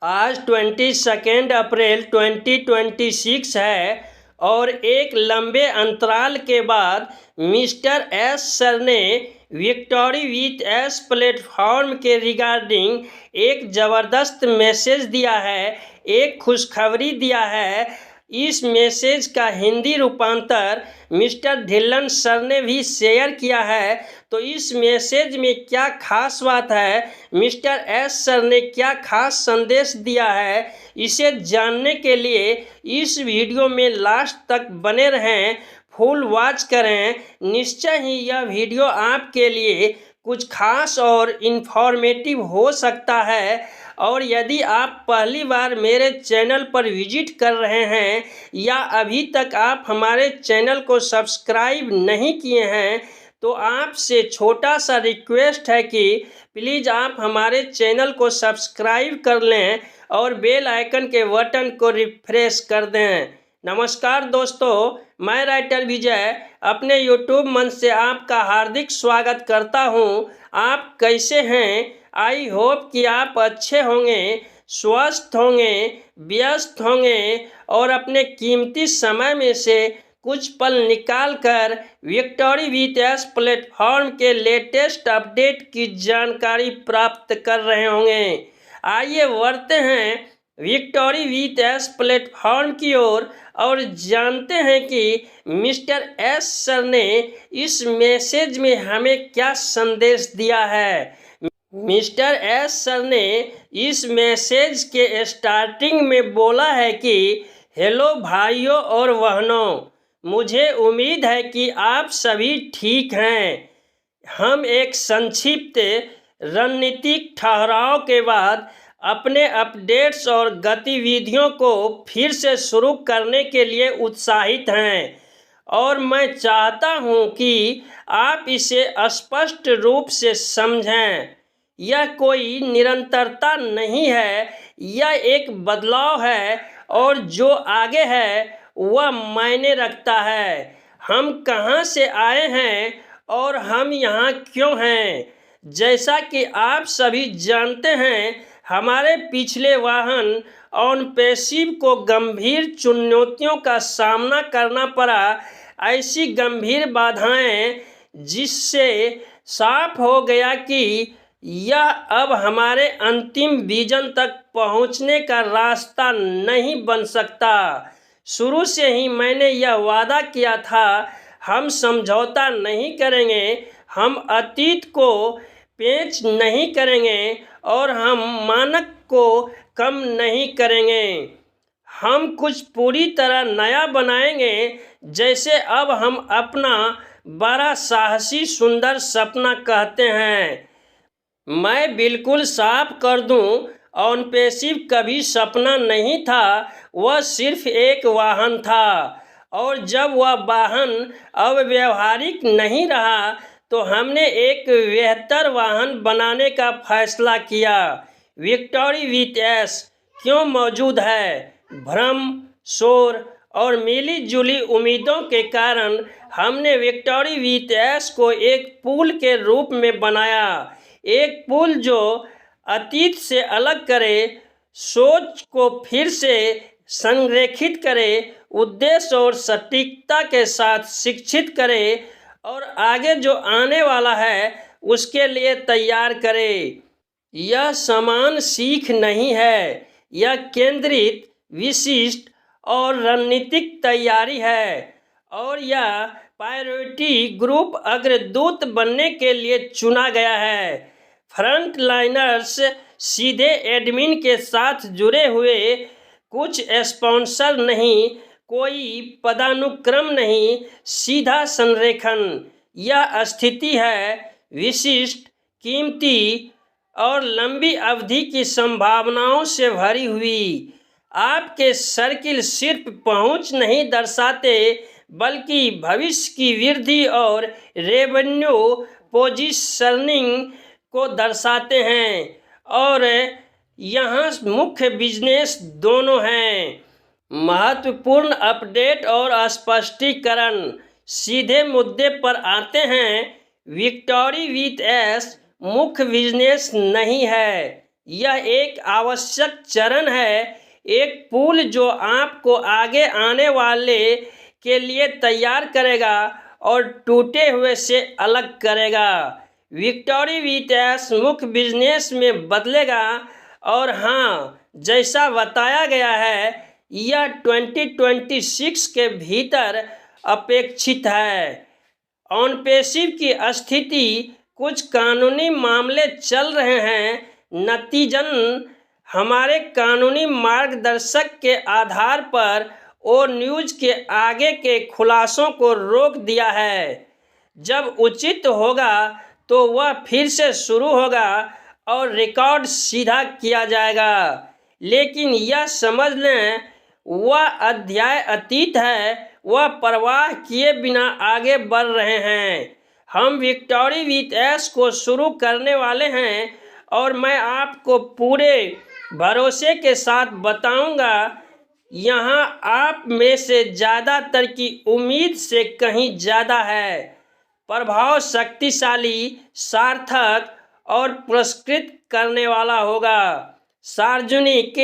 आज 22 अप्रैल 2026 है और एक लंबे अंतराल के बाद मिस्टर एस सर ने विक्टोरी विथ एस प्लेटफॉर्म के रिगार्डिंग एक ज़बरदस्त मैसेज दिया है, एक खुशखबरी दिया है। इस मैसेज का हिंदी रूपांतर मिस्टर ढिल्लन सर ने भी शेयर किया है। तो इस मैसेज में क्या खास बात है, मिस्टर एस सर ने क्या खास संदेश दिया है, इसे जानने के लिए इस वीडियो में लास्ट तक बने रहें, फुल वॉच करें। निश्चय ही यह वीडियो आपके लिए कुछ खास और इन्फॉर्मेटिव हो सकता है। और यदि आप पहली बार मेरे चैनल पर विजिट कर रहे हैं या अभी तक आप हमारे चैनल को सब्सक्राइब नहीं किए हैं, तो आपसे छोटा सा रिक्वेस्ट है कि प्लीज़ आप हमारे चैनल को सब्सक्राइब कर लें और बेल आइकन के बटन को रिफ्रेश कर दें। नमस्कार दोस्तों, मैं राइटर विजय अपने यूट्यूब मंच से आपका हार्दिक स्वागत करता हूं। आप कैसे हैं? आई होप कि आप अच्छे होंगे, स्वस्थ होंगे, व्यस्त होंगे और अपने कीमती समय में से कुछ पल निकाल कर विक्टोरी विथ एस प्लेटफॉर्म के लेटेस्ट अपडेट की जानकारी प्राप्त कर रहे होंगे। आइए बढ़ते हैं विक्टोरी विथ एस प्लेटफॉर्म की ओर और जानते हैं कि मिस्टर एस सर ने इस मैसेज में हमें क्या संदेश दिया है। मिस्टर एस सर ने इस मैसेज के स्टार्टिंग में बोला है कि हेलो भाइयों और बहनों, मुझे उम्मीद है कि आप सभी ठीक हैं। हम एक संक्षिप्त रणनीतिक ठहराव के बाद अपने अपडेट्स और गतिविधियों को फिर से शुरू करने के लिए उत्साहित हैं और मैं चाहता हूं कि आप इसे स्पष्ट रूप से समझें। यह कोई निरंतरता नहीं है, यह एक बदलाव है और जो आगे है वह मायने रखता है। हम कहां से आए हैं और हम यहाँ क्यों हैं। जैसा कि आप सभी जानते हैं, हमारे पिछले वाहन ऑन पैसिव को गंभीर चुनौतियों का सामना करना पड़ा, ऐसी गंभीर बाधाएं जिससे साफ हो गया कि यह अब हमारे अंतिम विजन तक पहुंचने का रास्ता नहीं बन सकता। शुरू से ही मैंने यह वादा किया था, हम समझौता नहीं करेंगे, हम अतीत को पेंच नहीं करेंगे और हम मानक को कम नहीं करेंगे। हम कुछ पूरी तरह नया बनाएंगे। जैसे अब हम अपना बड़ा साहसी सुंदर सपना कहते हैं। मैं बिल्कुल साफ कर दूं, ऑन पैसिव कभी सपना नहीं था, वह सिर्फ एक वाहन था। और जब वह वाहन अब व्यवहारिक नहीं रहा तो हमने एक बेहतर वाहन बनाने का फैसला किया। विक्टोरी विथ एस क्यों मौजूद है? भ्रम, शोर और मिली जुली उम्मीदों के कारण हमने विक्टोरी विथ एस को एक पुल के रूप में बनाया। एक पुल जो अतीत से अलग करे, सोच को फिर से संरेखित करे, उद्देश्य और सटीकता के साथ शिक्षित करे और आगे जो आने वाला है उसके लिए तैयार करे। यह समान सीख नहीं है, यह केंद्रित, विशिष्ट और रणनीतिक तैयारी है। और यह प्रायोरिटी ग्रुप अग्रदूत बनने के लिए चुना गया है। फ्रंट लाइनर्स सीधे एडमिन के साथ जुड़े हुए, कुछ स्पॉन्सर नहीं, कोई पदानुक्रम नहीं, सीधा संरेखन। यह स्थिति है विशिष्ट, कीमती और लंबी अवधि की संभावनाओं से भरी हुई। आपके सर्किल सिर्फ पहुंच नहीं दर्शाते बल्कि भविष्य की वृद्धि और रेवेन्यू पोजीशनिंग को दर्शाते हैं। और यहाँ मुख्य बिजनेस दोनों हैं। महत्वपूर्ण अपडेट और स्पष्टीकरण। सीधे मुद्दे पर आते हैं। विक्टोरी विथ एस मुख्य बिजनेस नहीं है, यह एक आवश्यक चरण है, एक पुल जो आपको आगे आने वाले के लिए तैयार करेगा और टूटे हुए से अलग करेगा। विक्टोरी वीएस मुख्य बिजनेस में बदलेगा और हाँ, जैसा बताया गया है, यह 2026 के भीतर अपेक्षित है। ऑनपेसिव की स्थिति, कुछ कानूनी मामले चल रहे हैं, नतीजतन हमारे कानूनी मार्गदर्शक के आधार पर ओ न्यूज़ के आगे के खुलासों को रोक दिया है। जब उचित होगा तो वह फिर से शुरू होगा और रिकॉर्ड सीधा किया जाएगा। लेकिन यह समझ लें, वह अध्याय अतीत है, वह परवाह किए बिना आगे बढ़ रहे हैं। हम विक्टोरी वीएस को शुरू करने वाले हैं और मैं आपको पूरे भरोसे के साथ बताऊंगा, यहाँ आप में से ज़्यादातर की उम्मीद से कहीं ज़्यादा है। प्रभाव शक्तिशाली, सार्थक और पुरस्कृत करने वाला होगा। सार्वजनिक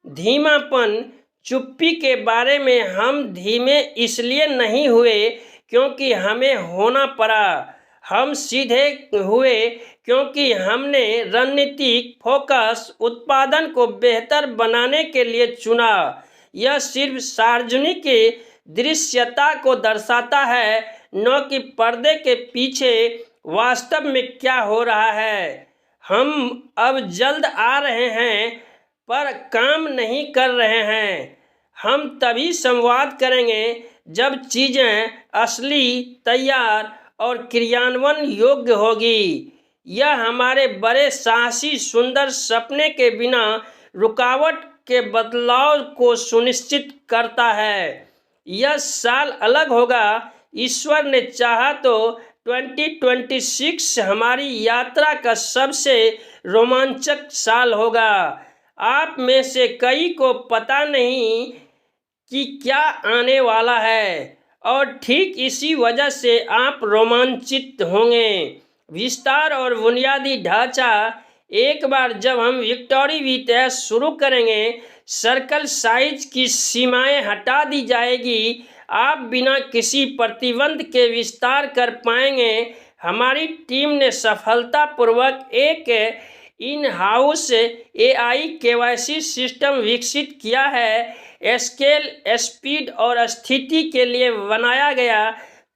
धीमापन, चुप्पी के बारे में हम धीमे इसलिए नहीं हुए क्योंकि हमें होना पड़ा, हम सीधे हुए क्योंकि हमने रणनीतिक फोकस उत्पादन को बेहतर बनाने के लिए चुना। यह सिर्फ सार्वजनिक दृश्यता को दर्शाता है, न कि पर्दे के पीछे वास्तव में क्या हो रहा है। हम अब जल्द आ रहे हैं पर काम नहीं कर रहे हैं। हम तभी संवाद करेंगे जब चीज़ें असली, तैयार और क्रियान्वयन योग्य होगी। यह हमारे बड़े साहसी सुंदर सपने के बिना रुकावट के बदलाव को सुनिश्चित करता है। यह साल अलग होगा, ईश्वर ने चाहा तो 2026 हमारी यात्रा का सबसे रोमांचक साल होगा। आप में से कई को पता नहीं कि क्या आने वाला है और ठीक इसी वजह से आप रोमांचित होंगे। विस्तार और बुनियादी ढांचा, एक बार जब हम विक्टोरी वीएस शुरू करेंगे, सर्कल साइज की सीमाएं हटा दी जाएगी, आप बिना किसी प्रतिबंध के विस्तार कर पाएंगे। हमारी टीम ने सफलतापूर्वक एक in house AI KYC system विकसित किया है, स्केल, स्पीड और स्थिति के लिए बनाया गया।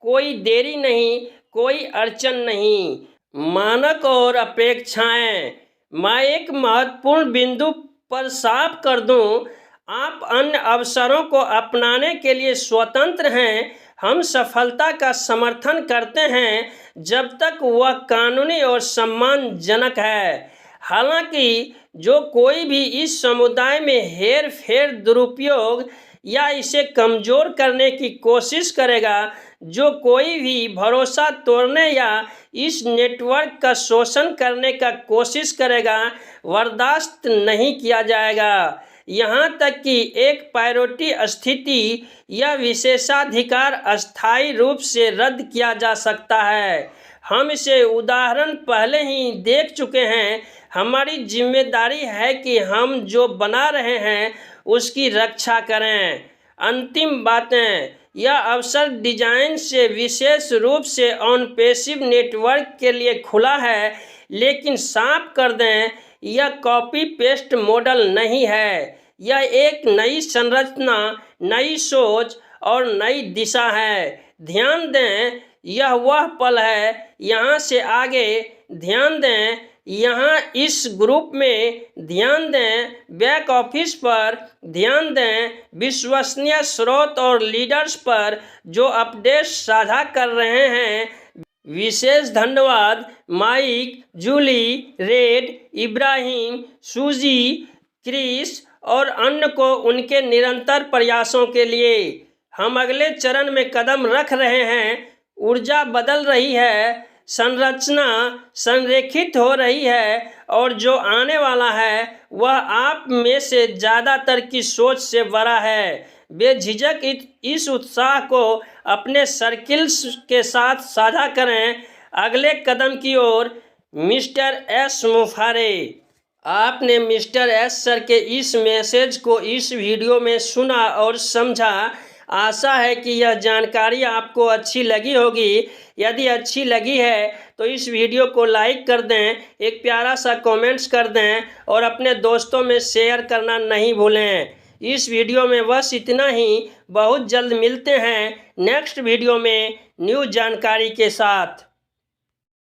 कोई देरी नहीं, कोई अड़चन नहीं। मानक और अपेक्षाएं, मैं एक महत्वपूर्ण बिंदु पर साफ कर दूं, आप अन्य अवसरों को अपनाने के लिए स्वतंत्र हैं। हम सफलता का समर्थन करते हैं जब तक वह कानूनी और सम्मानजनक है। हालांकि जो कोई भी इस समुदाय में हेर फेर, दुरुपयोग या इसे कमज़ोर करने की कोशिश करेगा, जो कोई भी भरोसा तोड़ने या इस नेटवर्क का शोषण करने का कोशिश करेगा, बर्दाश्त नहीं किया जाएगा। यहाँ तक कि एक प्रायोरिटी स्थिति या विशेषाधिकार अस्थायी रूप से रद्द किया जा सकता है। हम इसे उदाहरण पहले ही देख चुके हैं। हमारी जिम्मेदारी है कि हम जो बना रहे हैं उसकी रक्षा करें। अंतिम बातें, यह अवसर डिजाइन से विशेष रूप से ऑनपेसिव नेटवर्क के लिए खुला है, लेकिन साफ कर दें, यह कॉपी पेस्ट मॉडल नहीं है। यह एक नई संरचना, नई सोच और नई दिशा है। ध्यान दें, यह वह पल है। यहाँ से आगे ध्यान दें, यहाँ इस ग्रुप में ध्यान दें, बैक ऑफिस पर ध्यान दें, विश्वसनीय स्रोत और लीडर्स पर जो अपडेट साझा कर रहे हैं। विशेष धन्यवाद माइक, जूली, रेड, इब्राहिम, सूजी, क्रिस और अन्य को उनके निरंतर प्रयासों के लिए। हम अगले चरण में कदम रख रहे हैं। ऊर्जा बदल रही है, संरचना संरेखित हो रही है और जो आने वाला है वह आप में से ज़्यादातर की सोच से बड़ा है। बेझिझक इस उत्साह को अपने सर्किल्स के साथ साझा करें। अगले कदम की ओर, मिस्टर एस मुफारे। आपने मिस्टर एस सर के इस मैसेज को इस वीडियो में सुना और समझा। आशा है कि यह जानकारी आपको अच्छी लगी होगी। यदि अच्छी लगी है तो इस वीडियो को लाइक कर दें, एक प्यारा सा कमेंट्स कर दें और अपने दोस्तों में शेयर करना नहीं भूलें। इस वीडियो में बस इतना ही। बहुत जल्द मिलते हैं नेक्स्ट वीडियो में न्यू जानकारी के साथ।